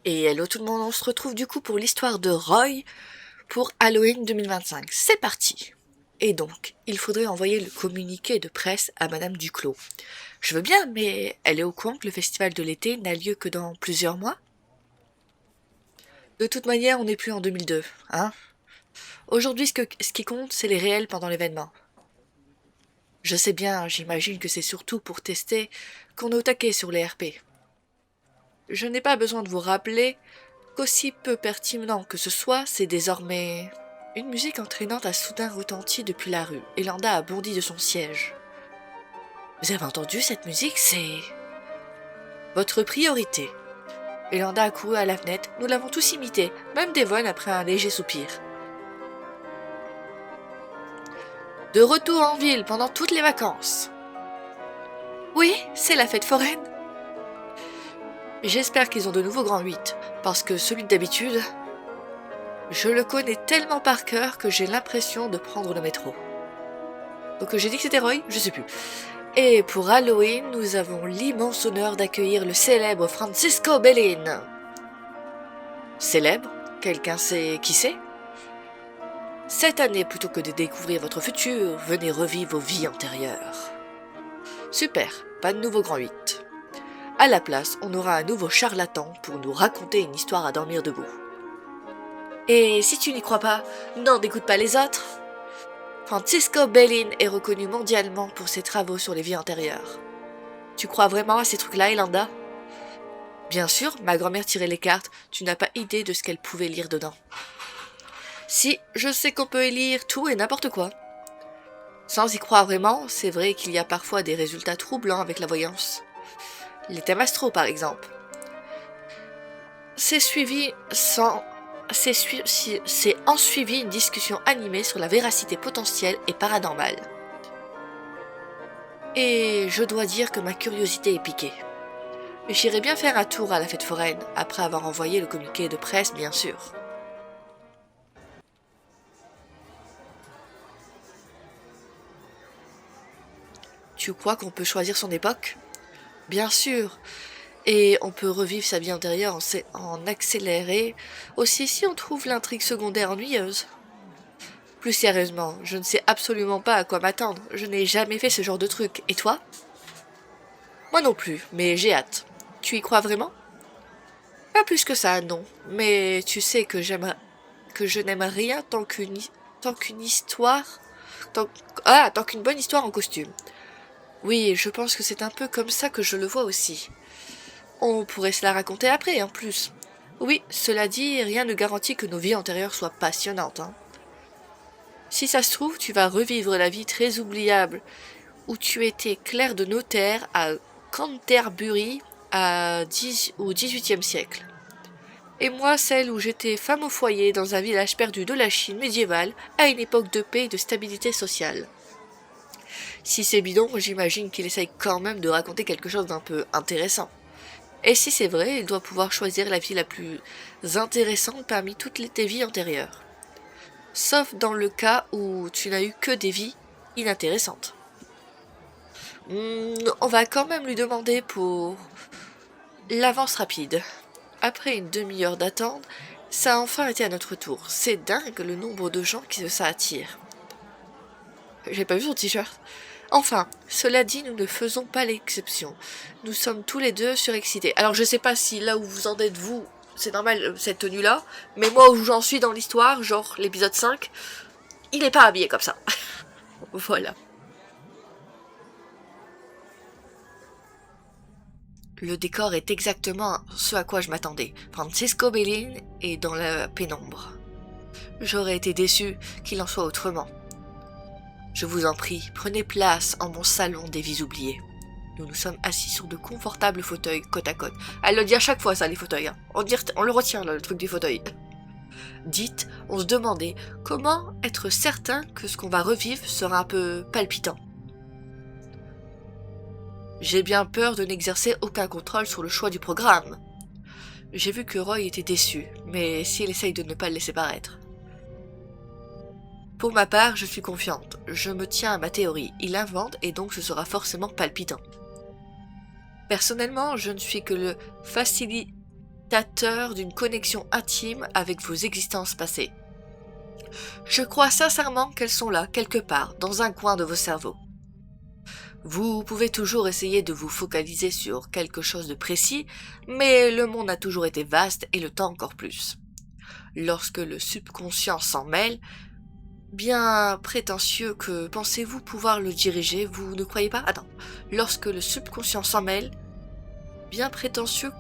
Et hello tout le monde, on se retrouve du coup pour l'histoire de Roy pour Halloween 2025. C'est parti. Et donc, il faudrait envoyer le communiqué de presse à Madame Duclos. Je veux bien, mais elle est au courant que le festival de l'été n'a lieu que dans plusieurs mois? De toute manière, on n'est plus en 2002, hein? Aujourd'hui, ce qui compte, c'est les réels pendant l'événement. Je sais bien, j'imagine que c'est surtout pour tester qu'on est au taquet sur les RP. Je n'ai pas besoin de vous rappeler qu'aussi peu pertinent que ce soit, c'est désormais... Une musique entraînante a soudain retenti depuis la rue, et Landa a bondi de son siège. Vous avez entendu cette musique? C'est... votre priorité. Et Landa a couru à la fenêtre, nous l'avons tous imité, même Devon après un léger soupir. De retour en ville pendant toutes les vacances. Oui, c'est la fête foraine. J'espère qu'ils ont de nouveaux grands 8, parce que celui d'habitude... Je le connais tellement par cœur que j'ai l'impression de prendre le métro. Donc j'ai dit que c'était Roy, je sais plus. Et pour Halloween, nous avons l'immense honneur d'accueillir le célèbre Francisco Bellin. Célèbre? Quelqu'un sait qui c'est? Cette année, plutôt que de découvrir votre futur, venez revivre vos vies antérieures. Super, pas de nouveau grand 8. À la place, on aura un nouveau charlatan pour nous raconter une histoire à dormir debout. Et si tu n'y crois pas, n'en dégoûte pas les autres. Francisco Bellin est reconnu mondialement pour ses travaux sur les vies antérieures. Tu crois vraiment à ces trucs-là, Elanda? Bien sûr, ma grand-mère tirait les cartes, tu n'as pas idée de ce qu'elle pouvait lire dedans. Si, je sais qu'on peut y lire tout et n'importe quoi. Sans y croire vraiment, c'est vrai qu'il y a parfois des résultats troublants avec la voyance. Les thèmes astro, par exemple. C'est ensuivi une discussion animée sur la véracité potentielle et paranormale. Et je dois dire que ma curiosité est piquée. J'irai bien faire un tour à la fête foraine, après avoir envoyé le communiqué de presse, bien sûr. Tu crois qu'on peut choisir son époque? Bien sûr. Et on peut revivre sa vie antérieure en accéléré, aussi si on trouve l'intrigue secondaire ennuyeuse. Plus sérieusement, je ne sais absolument pas à quoi m'attendre, je n'ai jamais fait ce genre de truc, et toi? Moi non plus, mais j'ai hâte. Tu y crois vraiment? Pas plus que ça, non. Mais tu sais que je n'aime rien tant qu'une histoire... tant qu'une bonne histoire en costume. Oui, je pense que c'est un peu comme ça que je le vois aussi. On pourrait se la raconter après, en plus. Oui, cela dit, rien ne garantit que nos vies antérieures soient passionnantes, hein. Si ça se trouve, tu vas revivre la vie très oubliable où tu étais clerc de notaire à Canterbury au XVIIIe siècle. Et moi, celle où j'étais femme au foyer dans un village perdu de la Chine médiévale à une époque de paix et de stabilité sociale. Si c'est bidon, j'imagine qu'il essaye quand même de raconter quelque chose d'un peu intéressant. Et si c'est vrai, il doit pouvoir choisir la vie la plus intéressante parmi toutes tes vies antérieures. Sauf dans le cas où tu n'as eu que des vies inintéressantes. On va quand même lui demander pour l'avance rapide. Après une demi-heure d'attente, ça a enfin été à notre tour. C'est dingue le nombre de gens qui ça attire. J'ai pas vu son t-shirt. Enfin, cela dit, nous ne faisons pas l'exception. Nous sommes tous les deux surexcités. Alors je sais pas si là où vous en êtes vous, c'est normal cette tenue-là, mais moi où j'en suis dans l'histoire, genre l'épisode 5, il est pas habillé comme ça. Voilà. Le décor est exactement ce à quoi je m'attendais. Francisco Bellin est dans la pénombre. J'aurais été déçu qu'il en soit autrement. Je vous en prie, prenez place en mon salon des vies oubliées. Nous nous sommes assis sur de confortables fauteuils côte à côte. Elle le dit à chaque fois ça, les fauteuils. Hein. On le retient là, le truc du fauteuil. Dites, on se demandait comment être certain que ce qu'on va revivre sera un peu palpitant. J'ai bien peur de n'exercer aucun contrôle sur le choix du programme. J'ai vu que Roy était déçu, mais s'il essaye de ne pas le laisser paraître. Pour ma part, je suis confiante. Je me tiens à ma théorie. Il invente et donc ce sera forcément palpitant. Personnellement, je ne suis que le indicateur d'une connexion intime avec vos existences passées. Je crois sincèrement qu'elles sont là, quelque part, dans un coin de vos cerveaux. Vous pouvez toujours essayer de vous focaliser sur quelque chose de précis, mais le monde a toujours été vaste et le temps encore plus. Lorsque le subconscient s'en mêle, bien prétentieux que pensez-vous pouvoir le diriger, vous ne croyez pas? Attends. Lorsque le subconscient s'en mêle, bien prétentieux,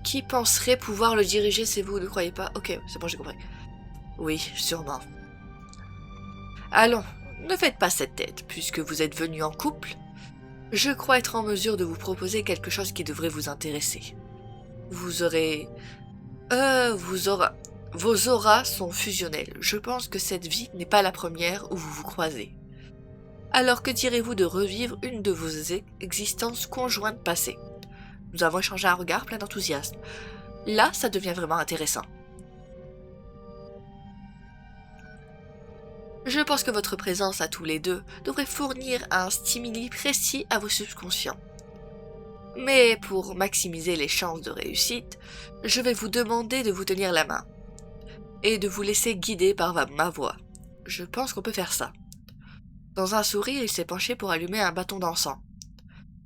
qui penserait pouvoir le diriger, c'est vous, ne croyez pas? Ok, c'est bon, j'ai compris. Oui, sûrement. Allons, ne faites pas cette tête, puisque vous êtes venu en couple. Je crois être en mesure de vous proposer quelque chose qui devrait vous intéresser. Vous aurez... Vos auras sont fusionnelles. Je pense que cette vie n'est pas la première où vous vous croisez. Alors que direz-vous de revivre une de vos existences conjointes passées? Nous avons échangé un regard plein d'enthousiasme. Là, ça devient vraiment intéressant. Je pense que votre présence à tous les deux devrait fournir un stimuli précis à vos subconscients. Mais pour maximiser les chances de réussite, je vais vous demander de vous tenir la main et de vous laisser guider par ma voix. Je pense qu'on peut faire ça. Dans un sourire, il s'est penché pour allumer un bâton d'encens.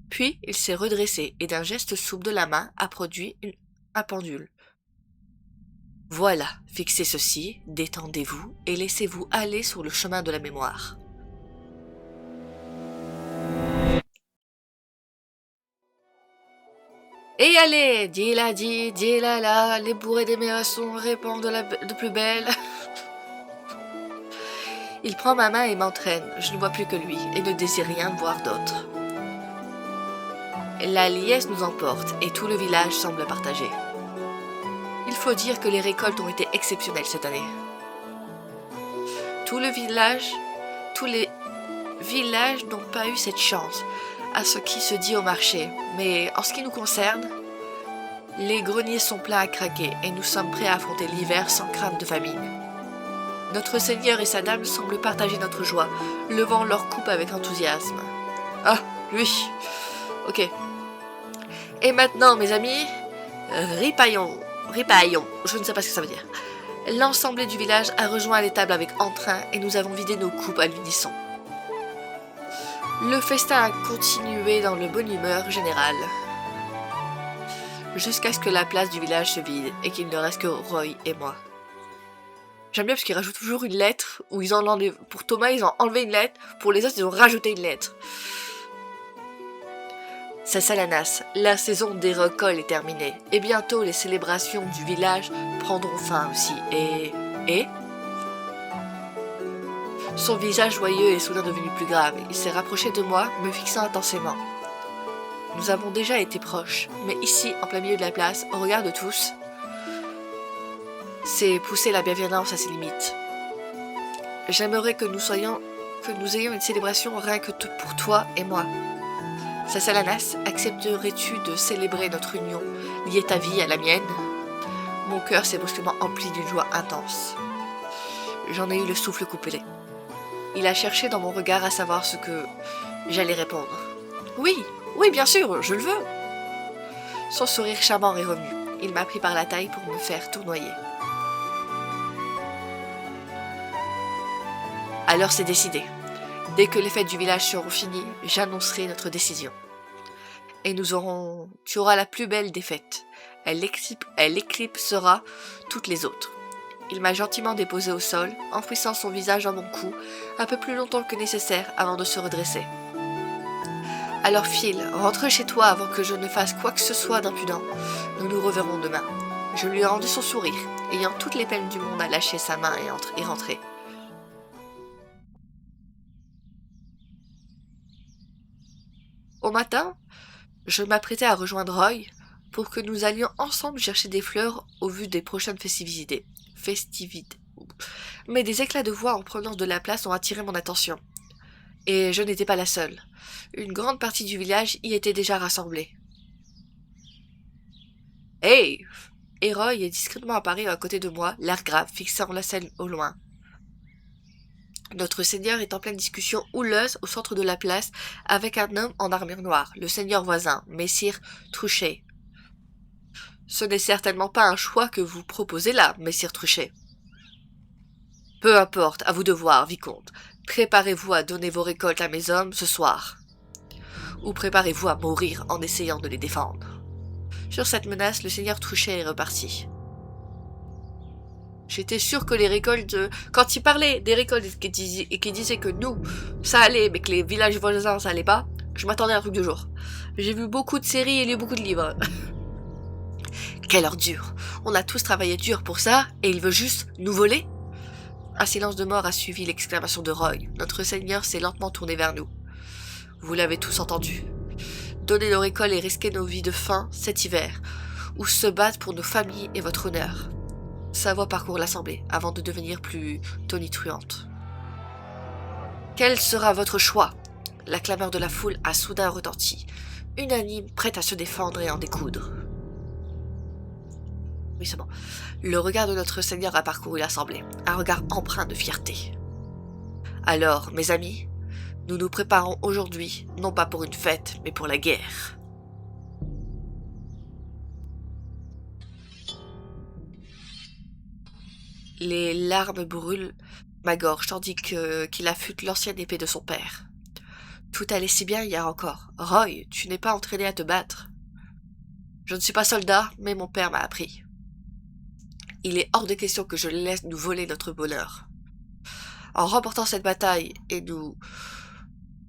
Puis, il s'est redressé et d'un geste souple de la main a produit un pendule. Voilà, fixez ceci, détendez-vous et laissez-vous aller sur le chemin de la mémoire. Et allez, dis-la di, dis-la la, les bourrées des meilleurs sons répandent de plus belle. Il prend ma main et m'entraîne, je ne vois plus que lui et ne désire rien voir d'autre. La liesse nous emporte et tout le village semble partagé. Il faut dire que les récoltes ont été exceptionnelles cette année. Tous les villages n'ont pas eu cette chance, à ce qui se dit au marché, mais en ce qui nous concerne, les greniers sont pleins à craquer et nous sommes prêts à affronter l'hiver sans crainte de famine. Notre Seigneur et sa dame semblent partager notre joie, levant leur coupe avec enthousiasme. Ah, lui. Ok. Et maintenant, mes amis, ripaillons, je ne sais pas ce que ça veut dire. L'ensemble du village a rejoint l'étable avec entrain et nous avons vidé nos coupes à l'unisson. Le festin a continué dans le bonne humeur générale, jusqu'à ce que la place du village se vide et qu'il ne reste que Roy et moi. J'aime bien parce qu'ils rajoutent toujours une lettre, ou ils en enlèvent. Pour Thomas, ils ont enlevé une lettre, pour les autres, ils ont rajouté une lettre. C'est Salanas, la saison des récoltes est terminée, et bientôt les célébrations du village prendront fin aussi, et... Son visage joyeux est soudain devenu plus grave, il s'est rapproché de moi, me fixant intensément. Nous avons déjà été proches, mais ici, en plein milieu de la place, au regard de tous, c'est pousser la bienveillance à ses limites. J'aimerais que nous ayons une célébration rien que pour toi et moi. Salanas, accepterais-tu de célébrer notre union, lier ta vie à la mienne? Mon cœur s'est brusquement empli d'une joie intense. J'en ai eu le souffle coupé. Il a cherché dans mon regard à savoir ce que j'allais répondre. Oui, bien sûr, je le veux. Son sourire charmant est revenu. Il m'a pris par la taille pour me faire tournoyer. Alors c'est décidé. Dès que les fêtes du village seront finies, j'annoncerai notre décision. Et tu auras la plus belle des fêtes. Elle éclipsera toutes les autres. Il m'a gentiment déposé au sol, enfouissant son visage dans mon cou, un peu plus longtemps que nécessaire avant de se redresser. Alors Phil, rentre chez toi avant que je ne fasse quoi que ce soit d'impudent. Nous nous reverrons demain. Je lui ai rendu son sourire, ayant toutes les peines du monde à lâcher sa main et rentrer. Au matin, je m'apprêtais à rejoindre Roy pour que nous allions ensemble chercher des fleurs au vu des prochaines festivités. Mais des éclats de voix en provenance de la place ont attiré mon attention. Et je n'étais pas la seule. Une grande partie du village y était déjà rassemblée. « Hey !» Et Roy est discrètement apparu à côté de moi, l'air grave, fixant la scène au loin. Notre seigneur est en pleine discussion houleuse au centre de la place avec un homme en armure noire, le seigneur voisin, Messire Trouchet. Ce n'est certainement pas un choix que vous proposez là, messire Truchet. Peu importe, à vous de voir, vicomte. Préparez-vous à donner vos récoltes à mes hommes ce soir. Ou préparez-vous à mourir en essayant de les défendre. Sur cette menace, le seigneur Truchet est reparti. J'étais sûr que les récoltes... Quand il parlait des récoltes et qu'il disait que nous, ça allait, mais que les villages voisins, ça allait pas, je m'attendais à un truc du jour. J'ai vu beaucoup de séries et lu beaucoup de livres. Quelle ordure! On a tous travaillé dur pour ça, et il veut juste nous voler? Un silence de mort a suivi l'exclamation de Roy. Notre seigneur s'est lentement tourné vers nous. Vous l'avez tous entendu. Donner nos récoltes et risquer nos vies de faim cet hiver, ou se battre pour nos familles et votre honneur. Sa voix parcourt l'assemblée, avant de devenir plus tonitruante. Quel sera votre choix? La clameur de la foule a soudain retenti, unanime, prête à se défendre et en découdre. Oui, c'est bon. Le regard de notre Seigneur a parcouru l'assemblée, un regard empreint de fierté. Alors, mes amis, nous nous préparons aujourd'hui, non pas pour une fête, mais pour la guerre. Les larmes brûlent ma gorge, tandis qu'il affûte l'ancienne épée de son père. Tout allait si bien hier encore. Roy, tu n'es pas entraîné à te battre. Je ne suis pas soldat, mais mon père m'a appris. Il est hors de question que je les laisse nous voler notre bonheur. En remportant cette bataille,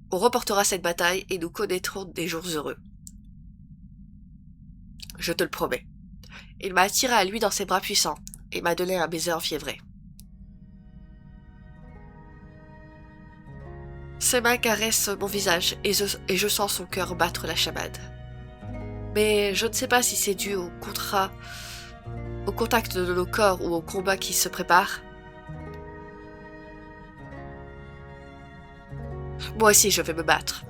on reportera cette bataille et nous connaîtrons des jours heureux. Je te le promets. Il m'a attiré à lui dans ses bras puissants et m'a donné un baiser enfiévré. Ses mains caressent mon visage et je sens son cœur battre la chamade. Mais je ne sais pas si c'est dû au contact de nos corps ou au combat qui se prépare. Moi aussi, je vais me battre.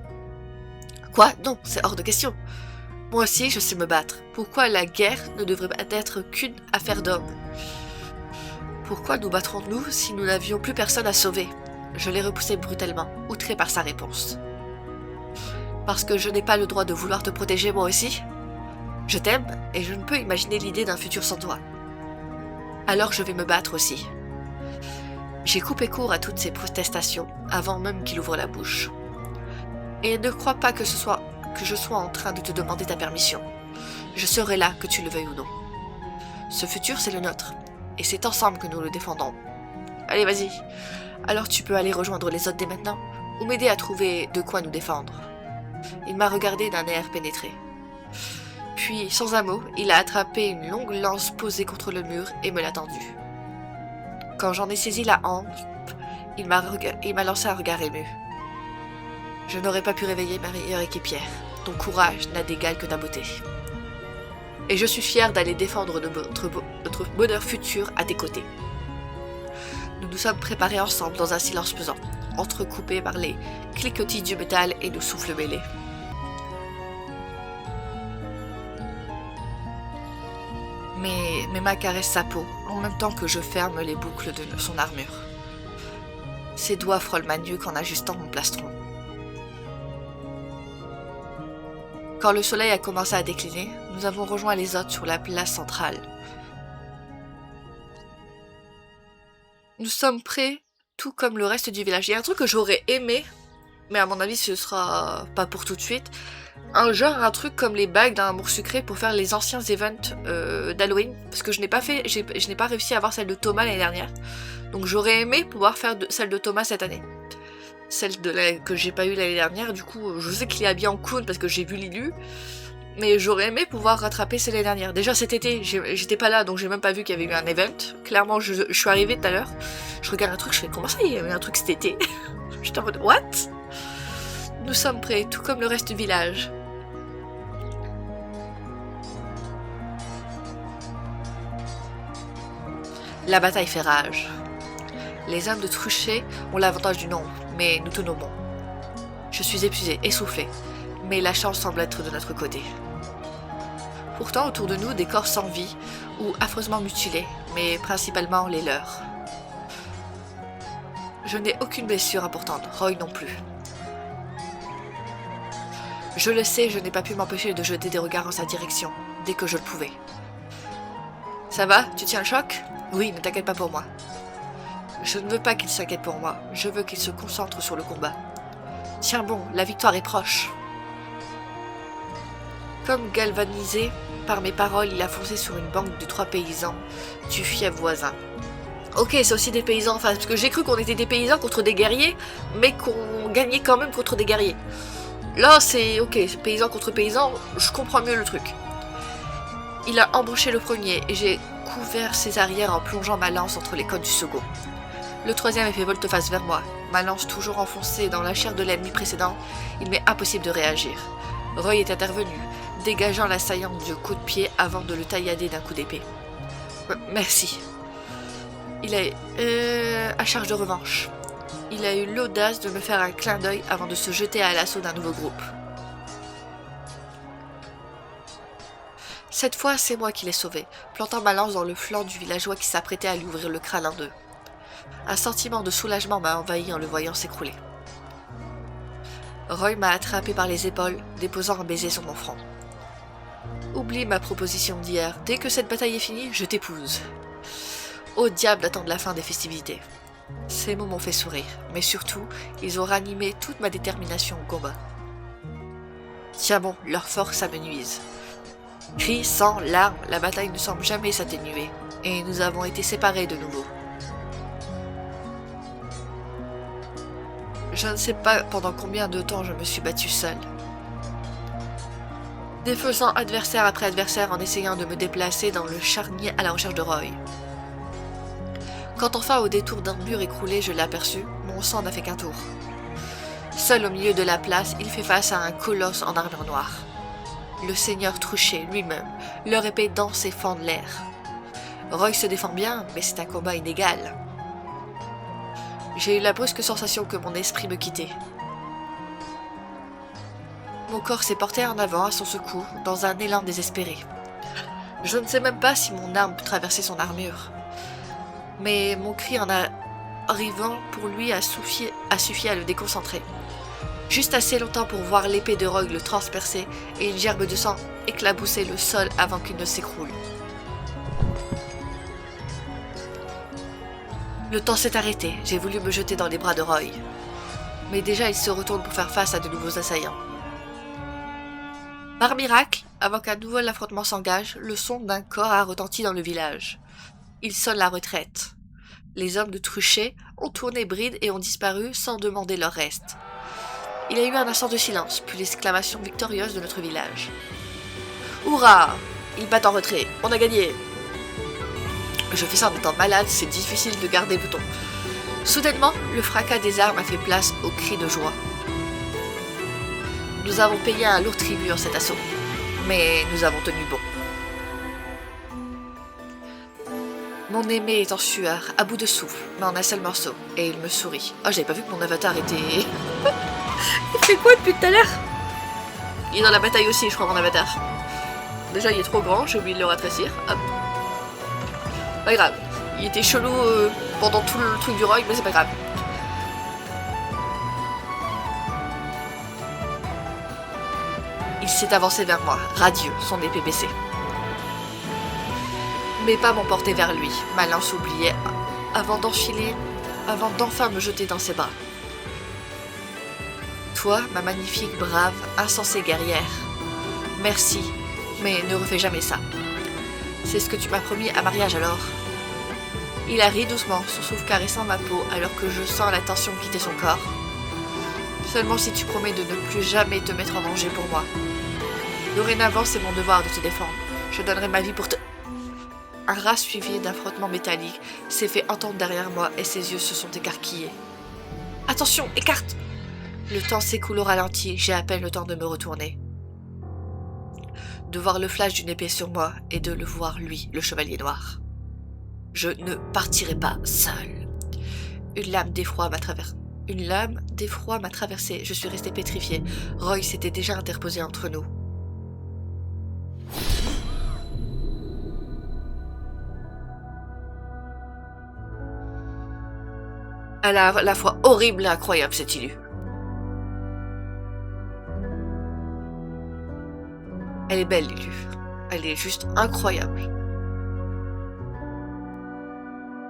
Quoi? Non, c'est hors de question. Moi aussi, je sais me battre. Pourquoi la guerre ne devrait pas être qu'une affaire d'hommes? Pourquoi nous battrons-nous si nous n'avions plus personne à sauver? Je l'ai repoussé brutalement, outré par sa réponse. Parce que je n'ai pas le droit de vouloir te protéger moi aussi? Je t'aime, et je ne peux imaginer l'idée d'un futur sans toi. Alors je vais me battre aussi. J'ai coupé court à toutes ces protestations, avant même qu'il ouvre la bouche. Et ne crois pas que je sois en train de te demander ta permission. Je serai là, que tu le veuilles ou non. Ce futur, c'est le nôtre, et c'est ensemble que nous le défendons. Allez, vas-y. Alors tu peux aller rejoindre les autres dès maintenant, ou m'aider à trouver de quoi nous défendre. Il m'a regardé d'un air pénétré. Puis, sans un mot, il a attrapé une longue lance posée contre le mur et me l'a tendue. Quand j'en ai saisi la hampe, il m'a lancé un regard ému. Je n'aurais pas pu réveiller ma meilleure équipière. Ton courage n'a d'égal que ta beauté. Et je suis fière d'aller défendre notre bonheur futur à tes côtés. Nous nous sommes préparés ensemble dans un silence pesant, entrecoupés par les cliquetis du métal et nos souffles mêlés. Mes mains caressent sa peau, en même temps que je ferme les boucles de son armure. Ses doigts frôlent ma nuque en ajustant mon plastron. Quand le soleil a commencé à décliner, nous avons rejoint les autres sur la place centrale. Nous sommes prêts, tout comme le reste du village. Il y a un truc que j'aurais aimé, mais à mon avis ce sera pas pour tout de suite. Un truc comme les bagues d'un amour sucré pour faire les anciens events d'Halloween. Parce que je n'ai pas réussi à avoir celle de Thomas l'année dernière. Donc j'aurais aimé pouvoir faire celle de Thomas cette année. Celle que j'ai pas eu l'année dernière, du coup je sais qu'il est habillé en clown parce que j'ai vu Lilu. Mais j'aurais aimé pouvoir rattraper celle de l'année dernière. Déjà cet été, j'étais pas là, donc j'ai même pas vu qu'il y avait eu un event. Clairement, je suis arrivée tout à l'heure. Je regarde un truc, je fais comment ça, il y avait un truc cet été? J'étais en mode what? Nous sommes prêts, tout comme le reste du village. La bataille fait rage. Les hommes de Truchet ont l'avantage du nombre, mais nous tenons bon. Je suis épuisée, essoufflée, mais la chance semble être de notre côté. Pourtant, autour de nous, des corps sans vie ou affreusement mutilés, mais principalement les leurs. Je n'ai aucune blessure importante, Roy non plus. Je le sais, je n'ai pas pu m'empêcher de jeter des regards en sa direction, dès que je le pouvais. Ça va? Tu tiens le choc? Oui, ne t'inquiète pas pour moi. Je ne veux pas qu'il s'inquiète pour moi, je veux qu'il se concentre sur le combat. Tiens bon, la victoire est proche. Comme galvanisé par mes paroles, il a foncé sur une banque de 3 paysans du fief voisin. Ok, c'est aussi des paysans en face, parce que j'ai cru qu'on était des paysans contre des guerriers, mais qu'on gagnait quand même contre des guerriers. Là, c'est ok, paysans contre paysans, je comprends mieux le truc. Il a embauché le premier, et j'ai couvert ses arrières en plongeant ma lance entre les côtes du second. Le troisième a fait volte-face vers moi, ma lance toujours enfoncée dans la chair de l'ennemi précédent, il m'est impossible de réagir. Roy est intervenu, dégageant l'assaillant du coup de pied avant de le taillader d'un coup d'épée. Merci. Il a à charge de revanche. Il a eu l'audace de me faire un clin d'œil avant de se jeter à l'assaut d'un nouveau groupe. Cette fois, c'est moi qui l'ai sauvé, plantant ma lance dans le flanc du villageois qui s'apprêtait à lui ouvrir le crâne en deux. Un sentiment de soulagement m'a envahi en le voyant s'écrouler. Roy m'a attrapé par les épaules, déposant un baiser sur mon front. Oublie ma proposition d'hier, dès que cette bataille est finie, je t'épouse. Au diable d'attendre la fin des festivités. Ces mots m'ont fait sourire, mais surtout, ils ont ranimé toute ma détermination au combat. Tiens bon, leur force s'amenuise. Cris, sang, larmes, la bataille ne semble jamais s'atténuer, et nous avons été séparés de nouveau. Je ne sais pas pendant combien de temps je me suis battue seule. Défaisant adversaire après adversaire en essayant de me déplacer dans le charnier à la recherche de Roy. Quand enfin au détour d'un mur écroulé je l'ai aperçu, mon sang n'a fait qu'un tour. Seul au milieu de la place, il fait face à un colosse en armure noire. Le seigneur Truchet lui-même, leur épée danse et fend de l'air. Roy se défend bien, mais c'est un combat inégal. J'ai eu la brusque sensation que mon esprit me quittait. Mon corps s'est porté en avant à son secours, dans un élan désespéré. Je ne sais même pas si mon arme peut traverser son armure. Mais mon cri en arrivant pour lui a suffi à le déconcentrer. Juste assez longtemps pour voir l'épée de Roy le transpercer et une gerbe de sang éclabousser le sol avant qu'il ne s'écroule. Le temps s'est arrêté, j'ai voulu me jeter dans les bras de Roy. Mais déjà il se retourne pour faire face à de nouveaux assaillants. Par miracle, avant qu'un nouvel affrontement s'engage, le son d'un corps a retenti dans le village. Il sonne la retraite. Les hommes de Truchet ont tourné bride et ont disparu sans demander leur reste. Il y a eu un instant de silence, puis l'exclamation victorieuse de notre village. « Hurrah ! Ils battent en retrait, on a gagné !» Je fais ça en étant malade, c'est difficile de garder le ton. Soudainement, le fracas des armes a fait place aux cris de joie. Nous avons payé un lourd tribut en cet assaut, mais nous avons tenu bon. Mon aimé est en sueur, à bout de souffle, mais en un seul morceau, et il me sourit. Oh, j'avais pas vu que mon avatar était... Il fait quoi depuis tout à l'heure? Il est dans la bataille aussi, je crois, mon avatar. Déjà, il est trop grand, j'ai oublié de le rétrécir. Hop. Pas grave. Il était chelou pendant tout le truc du Roy, mais c'est pas grave. Il s'est avancé vers moi, radieux, son épée baissée. Mes pas m'ont porté vers lui, ma lance oubliée, avant d'enfin me jeter dans ses bras. Toi, ma magnifique, brave, insensée guerrière, merci, mais ne refais jamais ça. C'est ce que tu m'as promis à mariage alors. Il a ri doucement, son souffle caressant ma peau alors que je sens la tension quitter son corps. Seulement si tu promets de ne plus jamais te mettre en danger pour moi. Dorénavant, c'est mon devoir de te défendre. Je donnerai ma vie pour te... Un rat suivi d'un frottement métallique s'est fait entendre derrière moi et ses yeux se sont écarquillés. Attention, écarte! Le temps s'écoule au ralenti, j'ai à peine le temps de me retourner. De voir le flash d'une épée sur moi et de le voir lui, le chevalier noir. Je ne partirai pas seul. Une lame d'effroi m'a traversé, je suis restée pétrifiée. Roy s'était déjà interposé entre nous. Elle a à la fois horrible et incroyable, cette île. Elle est belle, Lulu. Elle est juste incroyable.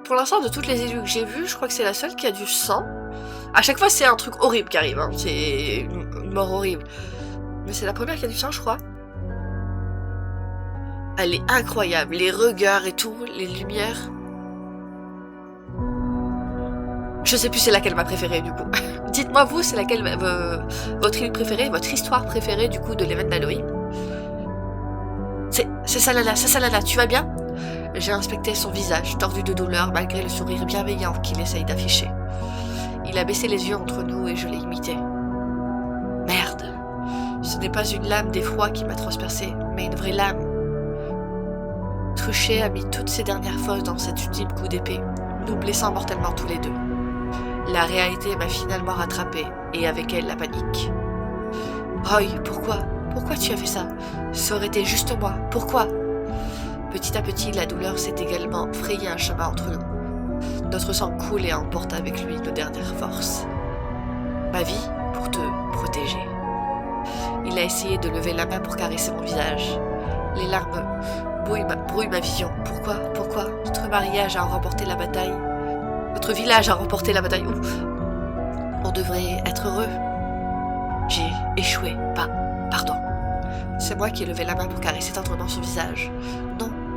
Pour l'instant, de toutes les élus que j'ai vues, je crois que c'est la seule qui a du sang. À chaque fois, c'est un truc horrible qui arrive, hein. C'est une mort horrible. Mais c'est la première qui a du sang, je crois. Elle est incroyable, les regards et tout, les lumières. Je sais plus c'est laquelle ma préférée du coup. Dites-moi vous, c'est laquelle votre île préférée, votre histoire préférée du coup de l'événement d'Halloween. C'est ça là, tu vas bien? J'ai inspecté son visage, tordu de douleur malgré le sourire bienveillant qu'il essaye d'afficher. Il a baissé les yeux entre nous et je l'ai imité. Merde. Ce n'est pas une lame d'effroi qui m'a transpercé, mais une vraie lame. Truchet a mis toutes ses dernières forces dans cet ultime coup d'épée, nous blessant mortellement tous les deux. La réalité m'a finalement rattrapé, et avec elle la panique. Roy, pourquoi? Pourquoi tu as fait ça? Ça aurait été juste moi, pourquoi? Petit à petit, la douleur s'est également frayé un chemin entre nous. Notre sang coule et emporte avec lui nos dernières forces. Ma vie pour te protéger. Il a essayé de lever la main pour caresser mon visage. Les larmes brouillent ma vision. Pourquoi? Notre mariage a remporté la bataille. Notre village a remporté la bataille. Ouf. On devrait être heureux. J'ai échoué. Pardon. C'est moi qui ai levé la main pour caresser tendrement son visage.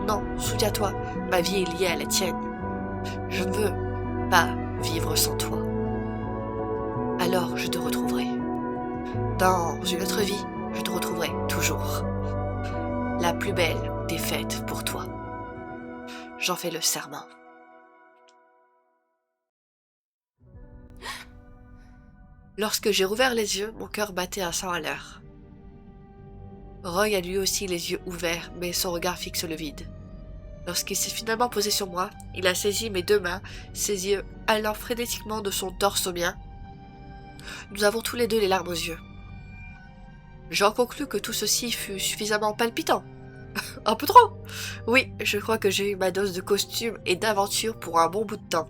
Non, souviens-toi, ma vie est liée à la tienne. Je ne veux pas vivre sans toi. Alors je te retrouverai. Dans une autre vie, je te retrouverai toujours. La plus belle des fêtes pour toi. J'en fais le serment. Lorsque j'ai rouvert les yeux, mon cœur battait à 100 à l'heure. Roy a lui aussi les yeux ouverts, mais son regard fixe le vide. Lorsqu'il s'est finalement posé sur moi, il a saisi mes deux mains, ses yeux allant frénétiquement de son torse au mien. Nous avons tous les deux les larmes aux yeux. J'en conclus que tout ceci fut suffisamment palpitant. Un peu trop. Oui, je crois que j'ai eu ma dose de costume et d'aventure pour un bon bout de temps.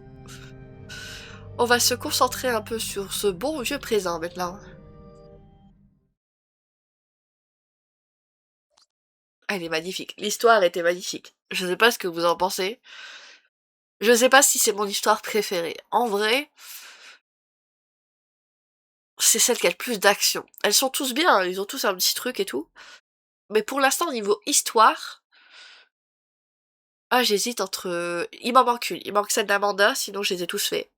On va se concentrer un peu sur ce bon vieux présent maintenant. Elle est magnifique. L'histoire était magnifique. Je sais pas ce que vous en pensez. Je sais pas si c'est mon histoire préférée. En vrai, c'est celle qui a le plus d'action. Elles sont tous bien, hein, ils ont tous un petit truc et tout. Mais pour l'instant, au niveau histoire, j'hésite entre... Il m'en manque une. Il manque celle d'Amanda, sinon je les ai tous faits.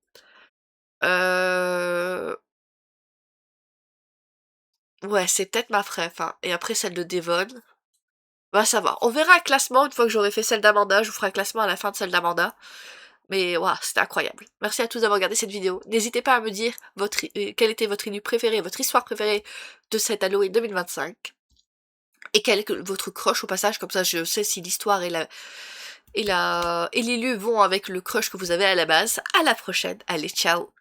Ouais, c'est peut-être ma préf, hein. Et après celle de Devon. Bah ça va. On verra un classement une fois que j'aurai fait celle d'Amanda. Je vous ferai un classement à la fin de celle d'Amanda. Mais waouh, c'était incroyable. Merci à tous d'avoir regardé cette vidéo. N'hésitez pas à me dire quelle était votre élu préféré, votre histoire préférée de cette Halloween 2025. Et quel est votre crush au passage, comme ça je sais si l'histoire et l'élu vont avec le crush que vous avez à la base. À la prochaine. Allez, ciao.